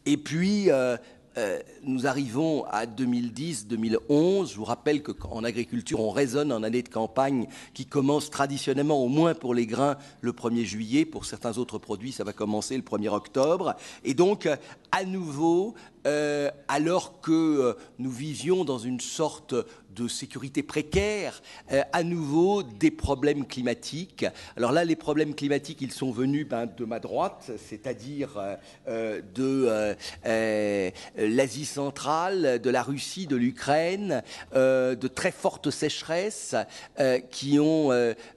Et puis, nous arrivons à 2010-2011. Je vous rappelle qu'en agriculture, on raisonne en année de campagne qui commence traditionnellement, au moins pour les grains, le 1er juillet. Pour certains autres produits, ça va commencer le 1er octobre. Et donc, à nouveau, alors que nous vivions dans une sorte de sécurité précaire, à nouveau des problèmes climatiques. Alors là, les problèmes climatiques, ils sont venus de ma droite, c'est-à-dire de l'Asie centrale, de la Russie, de l'Ukraine, de très fortes sécheresses qui ont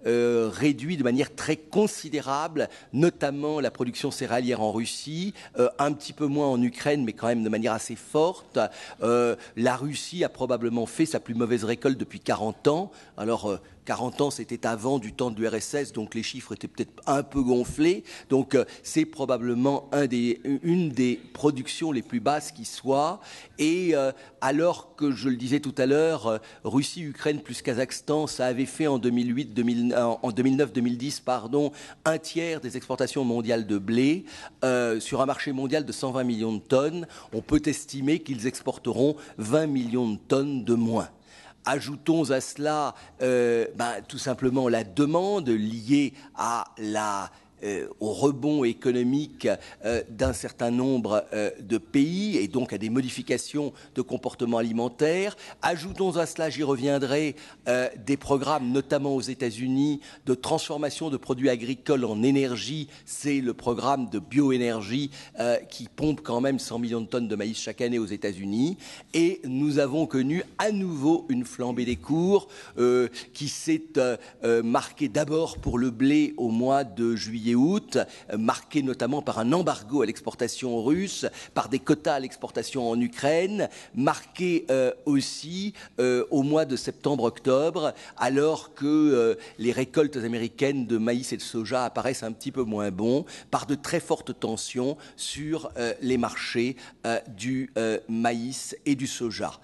réduit de manière très considérable, notamment la production céréalière en Russie, un petit peu moins en Ukraine, mais quand même de manière assez forte. La Russie a probablement fait sa plus mauvaise récolte depuis 40 ans. Alors, 40 ans, c'était avant du temps de l'URSS, donc les chiffres étaient peut-être un peu gonflés. Donc, c'est probablement une des productions les plus basses qui soit. Et alors que, je le disais tout à l'heure, Russie, Ukraine plus Kazakhstan, ça avait fait en 2009-2010, un tiers des exportations mondiales de blé sur un marché mondial de 120 millions de tonnes. On peut estimer qu'ils exporteront 20 millions de tonnes de moins. Ajoutons à cela tout simplement la demande liée à au rebond économique d'un certain nombre de pays et donc à des modifications de comportement alimentaire. Ajoutons à cela, j'y reviendrai, des programmes, notamment aux États-Unis, de transformation de produits agricoles en énergie. C'est le programme de bioénergie qui pompe quand même 100 millions de tonnes de maïs chaque année aux États-Unis. Et nous avons connu à nouveau une flambée des cours qui s'est marquée d'abord pour le blé au mois de juillet août, marqué notamment par un embargo à l'exportation russe, par des quotas à l'exportation en Ukraine, marqué aussi au mois de septembre-octobre, alors que les récoltes américaines de maïs et de soja apparaissent un petit peu moins bons, par de très fortes tensions sur les marchés du maïs et du soja.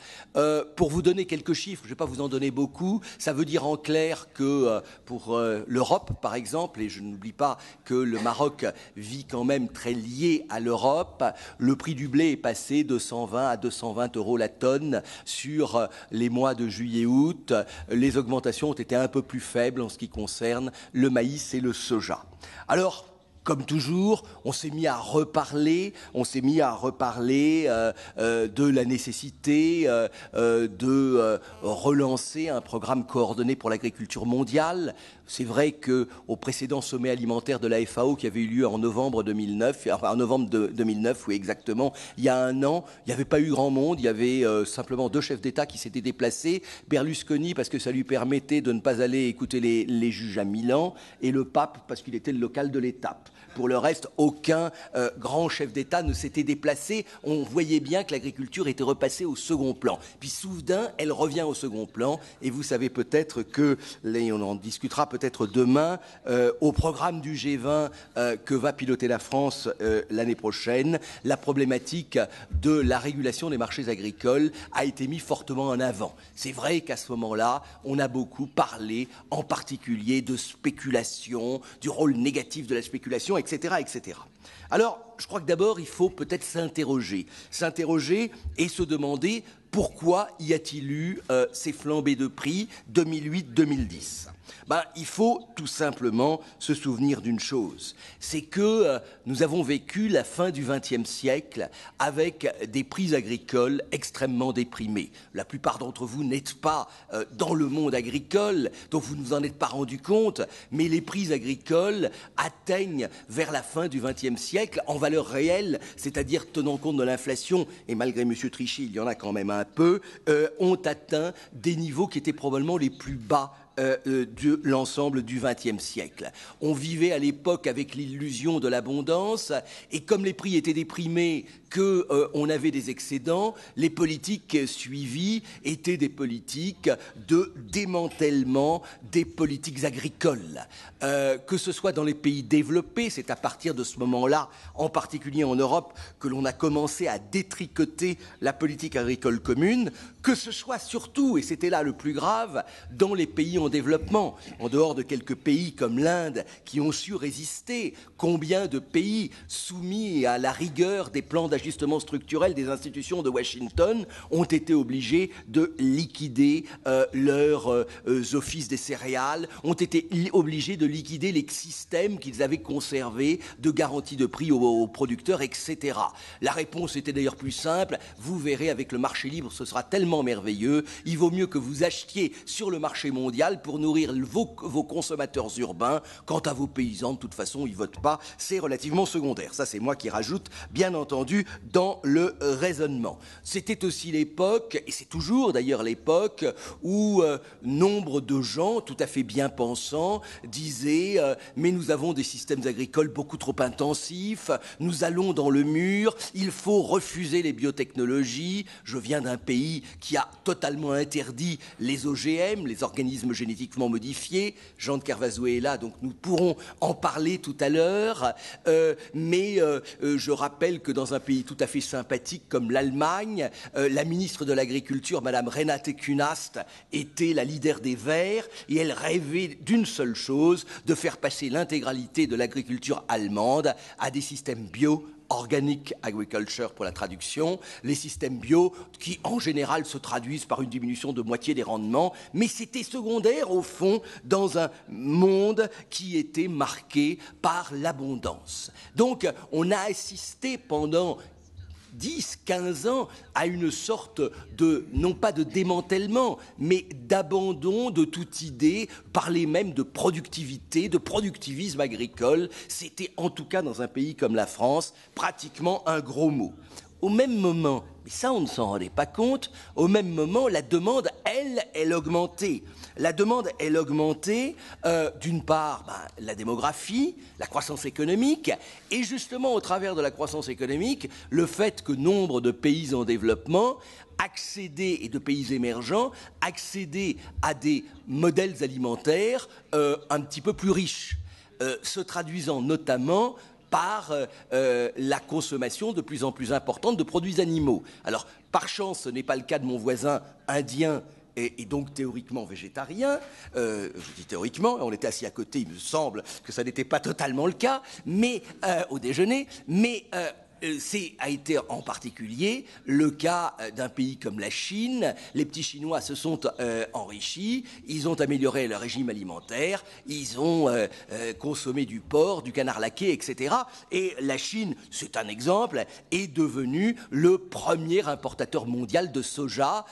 Pour vous donner quelques chiffres, je ne vais pas vous en donner beaucoup, ça veut dire en clair que pour l'Europe, par exemple, et je n'oublie pas que le Maroc vit quand même très lié à l'Europe, le prix du blé est passé de 120 à 220 euros la tonne sur les mois de juillet-août. Les augmentations ont été un peu plus faibles en ce qui concerne le maïs et le soja. Alors, comme toujours, on s'est mis à reparler de la nécessité de relancer un programme coordonné pour l'agriculture mondiale. C'est vrai qu'au précédent sommet alimentaire de la FAO qui avait eu lieu en novembre 2009, oui exactement, il y a un an, il n'y avait pas eu grand monde, il y avait simplement 2 chefs d'État qui s'étaient déplacés, Berlusconi parce que ça lui permettait de ne pas aller écouter les juges à Milan, et le pape parce qu'il était le local de l'étape. Pour le reste, aucun grand chef d'État ne s'était déplacé. On voyait bien que l'agriculture était repassée au second plan. Puis soudain, elle revient au second plan. Et vous savez peut-être que, et on en discutera peut-être demain, au programme du G20 que va piloter la France l'année prochaine, la problématique de la régulation des marchés agricoles a été mise fortement en avant. C'est vrai qu'à ce moment-là, on a beaucoup parlé, en particulier de spéculation, du rôle négatif de la spéculation, etc., etc. Alors, je crois que d'abord, il faut peut-être s'interroger et se demander pourquoi y a-t-il eu ces flambées de prix 2008-2010 ? Il faut tout simplement se souvenir d'une chose, c'est que nous avons vécu la fin du XXe siècle avec des prix agricoles extrêmement déprimés. La plupart d'entre vous n'êtes pas dans le monde agricole, donc vous ne vous en êtes pas rendu compte, mais les prix agricoles atteignent vers la fin du XXe siècle, en valeur réelle, c'est-à-dire tenant compte de l'inflation, et malgré M. Trichet, il y en a quand même un peu, ont atteint des niveaux qui étaient probablement les plus bas de l'ensemble du XXe siècle. On vivait à l'époque avec l'illusion de l'abondance, et comme les prix étaient déprimés, qu'on avait des excédents, les politiques suivies étaient des politiques de démantèlement des politiques agricoles. Que ce soit dans les pays développés, c'est à partir de ce moment-là, en particulier en Europe, que l'on a commencé à détricoter la politique agricole commune, que ce soit surtout, et c'était là le plus grave, dans les pays en en développement, en dehors de quelques pays comme l'Inde qui ont su résister, combien de pays soumis à la rigueur des plans d'ajustement structurel des institutions de Washington ont été obligés de liquider leurs offices des céréales, ont été obligés de liquider les systèmes qu'ils avaient conservés de garantie de prix aux producteurs, etc. La réponse était d'ailleurs plus simple. Vous verrez, avec le marché libre, ce sera tellement merveilleux. Il vaut mieux que vous achetiez sur le marché mondial pour nourrir vos consommateurs urbains. Quant à vos paysans, de toute façon, ils ne votent pas. C'est relativement secondaire. Ça, c'est moi qui rajoute, bien entendu, dans le raisonnement. C'était aussi l'époque, et c'est toujours d'ailleurs l'époque, où nombre de gens tout à fait bien pensants disaient mais nous avons des systèmes agricoles beaucoup trop intensifs, nous allons dans le mur, il faut refuser les biotechnologies. Je viens d'un pays qui a totalement interdit les OGM, les organismes génétiquement modifiés. Jean de Kervazoué est là, donc nous pourrons en parler tout à l'heure. Mais je rappelle que dans un pays tout à fait sympathique comme l'Allemagne, la ministre de l'Agriculture, Madame Renate Künast, était la leader des Verts et elle rêvait d'une seule chose, de faire passer l'intégralité de l'agriculture allemande à des systèmes bio, Organic Agriculture pour la traduction, les systèmes bio qui en général se traduisent par une diminution de moitié des rendements, mais c'était secondaire au fond dans un monde qui était marqué par l'abondance. Donc on a assisté pendant 10, 15 ans à une sorte de, non pas de démantèlement, mais d'abandon de toute idée, parler même de productivité, de productivisme agricole. C'était en tout cas dans un pays comme la France pratiquement un gros mot. Au même moment, mais ça on ne s'en rendait pas compte, au même moment la demande, elle augmentait. La demande, elle augmentait, d'une part, la démographie, la croissance économique, et justement, au travers de la croissance économique, le fait que nombre de pays en développement accédaient, et de pays émergents, accédaient à des modèles alimentaires un petit peu plus riches, se traduisant notamment par la consommation de plus en plus importante de produits animaux. Alors, par chance, ce n'est pas le cas de mon voisin indien, et donc théoriquement végétarien. Je dis théoriquement, on était assis à côté, il me semble que ça n'était pas totalement le cas, mais au déjeuner, mais a été en particulier le cas d'un pays comme la Chine. Les petits Chinois se sont enrichis, ils ont amélioré leur régime alimentaire, ils ont consommé du porc, du canard laqué, etc. Et la Chine, c'est un exemple, est devenue le premier importateur mondial de soja,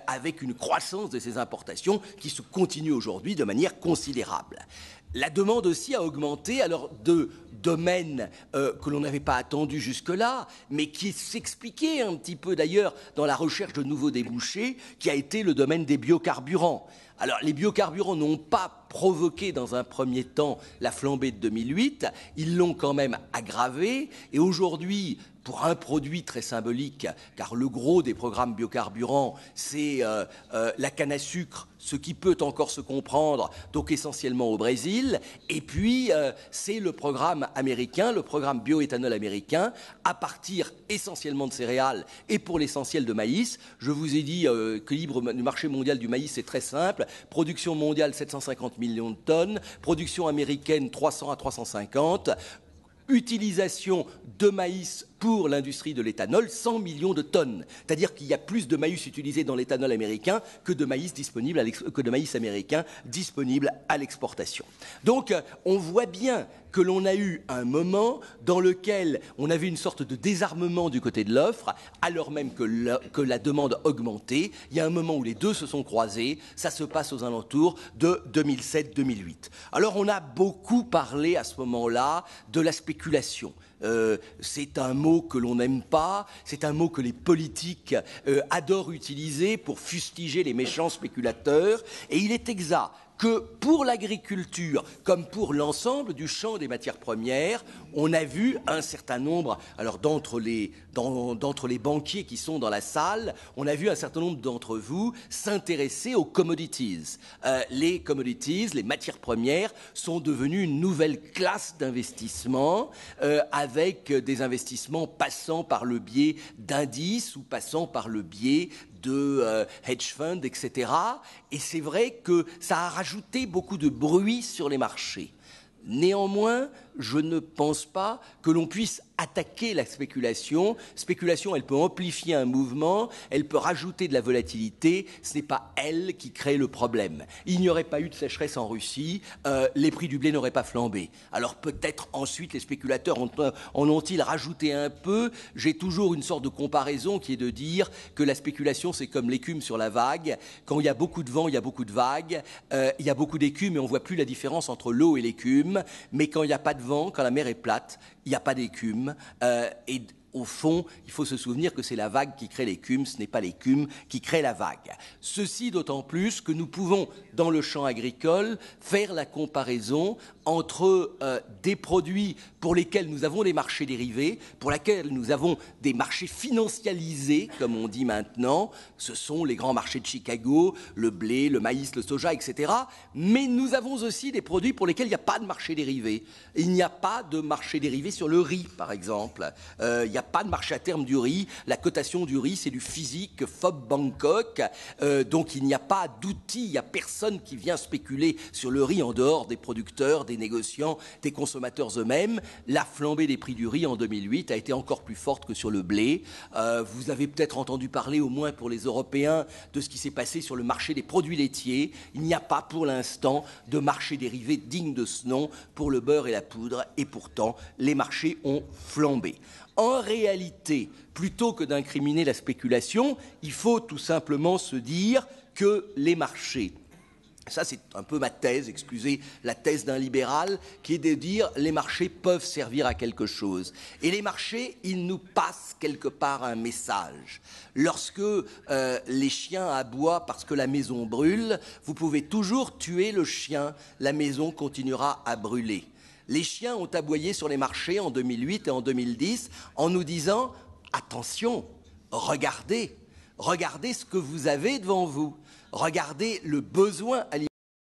avec une croissance de ses importations qui se continue aujourd'hui de manière considérable. La demande aussi a augmenté, alors de domaines que l'on n'avait pas attendus jusque-là, mais qui s'expliquaient un petit peu d'ailleurs dans la recherche de nouveaux débouchés, qui a été le domaine des biocarburants. Alors, les biocarburants n'ont pas provoqué dans un premier temps la flambée de 2008, ils l'ont quand même aggravée, et aujourd'hui, pour un produit très symbolique, car le gros des programmes biocarburants, c'est la canne à sucre, ce qui peut encore se comprendre, donc essentiellement au Brésil, et puis c'est le programme américain, le programme bioéthanol américain, à partir essentiellement de céréales et pour l'essentiel de maïs. Je vous ai dit que l'équilibre du marché mondial du maïs, c'est très simple. Production mondiale, 750 millions de tonnes. Production américaine, 300 à 350. Utilisation de maïs pour l'industrie de l'éthanol, 100 millions de tonnes. C'est-à-dire qu'il y a plus de maïs utilisé dans l'éthanol américain que de maïs américain disponible à l'exportation. Donc, on voit bien que l'on a eu un moment dans lequel on avait une sorte de désarmement du côté de l'offre, alors même que la demande augmentait. Il y a un moment où les deux se sont croisés. Ça se passe aux alentours de 2007-2008. Alors, on a beaucoup parlé à ce moment-là de la spéculation. C'est un mot que l'on n'aime pas, c'est un mot que les politiques adorent utiliser pour fustiger les méchants spéculateurs, et il est exact que pour l'agriculture, comme pour l'ensemble du champ des matières premières, on a vu un certain nombre, alors d'entre les banquiers qui sont dans la salle, on a vu un certain nombre d'entre vous s'intéresser aux commodities. Les commodities, les matières premières, sont devenues une nouvelle classe d'investissement, avec des investissements passant par le biais d'indices ou passant par le biais de hedge funds, etc. Et c'est vrai que ça a rajouté beaucoup de bruit sur les marchés. Néanmoins, je ne pense pas que l'on puisse attaquer la spéculation. Spéculation, elle peut amplifier un mouvement, elle peut rajouter de la volatilité. Ce n'est pas elle qui crée le problème. Il n'y aurait pas eu de sécheresse en Russie, les prix du blé n'auraient pas flambé. Alors peut-être ensuite les spéculateurs en ont-ils rajouté un peu. J'ai toujours une sorte de comparaison qui est de dire que la spéculation, c'est comme l'écume sur la vague. Quand il y a beaucoup de vent, il y a beaucoup de vagues. Il y a beaucoup d'écume et on ne voit plus la différence entre l'eau et l'écume. Mais quand il n'y a pas de vent, quand la mer est plate, il n'y a pas d'écume. Et au fond, il faut se souvenir que c'est la vague qui crée l'écume, ce n'est pas l'écume qui crée la vague. Ceci d'autant plus que nous pouvons, dans le champ agricole, faire la comparaison entre des produits pour lesquels nous avons des marchés dérivés, pour lesquels nous avons des marchés financialisés, comme on dit maintenant. Ce sont les grands marchés de Chicago, le blé, le maïs, le soja, etc. Mais nous avons aussi des produits pour lesquels il n'y a pas de marché dérivé. Il n'y a pas de marché dérivé sur le riz, par exemple. Il n'y a pas de marché à terme du riz. La cotation du riz, c'est du physique FOB Bangkok. Donc il n'y a pas d'outils, il n'y a personne qui vient spéculer sur le riz en dehors des producteurs, des négociants, des consommateurs eux-mêmes. La flambée des prix du riz en 2008 a été encore plus forte que sur le blé. Vous avez peut-être entendu parler, au moins pour les Européens, de ce qui s'est passé sur le marché des produits laitiers. Il n'y a pas pour l'instant de marché dérivé digne de ce nom pour le beurre et la poudre. Et pourtant, les marchés ont flambé. En réalité, plutôt que d'incriminer la spéculation, il faut tout simplement se dire que les marchés, ça c'est un peu ma thèse, excusez, la thèse d'un libéral, qui est de dire les marchés peuvent servir à quelque chose. Et les marchés, ils nous passent quelque part un message. Lorsque les chiens aboient parce que la maison brûle, vous pouvez toujours tuer le chien, la maison continuera à brûler. Les chiens ont aboyé sur les marchés en 2008 et en 2010 en nous disant « Attention, regardez ce que vous avez devant vous, regardez le besoin alimentaire ».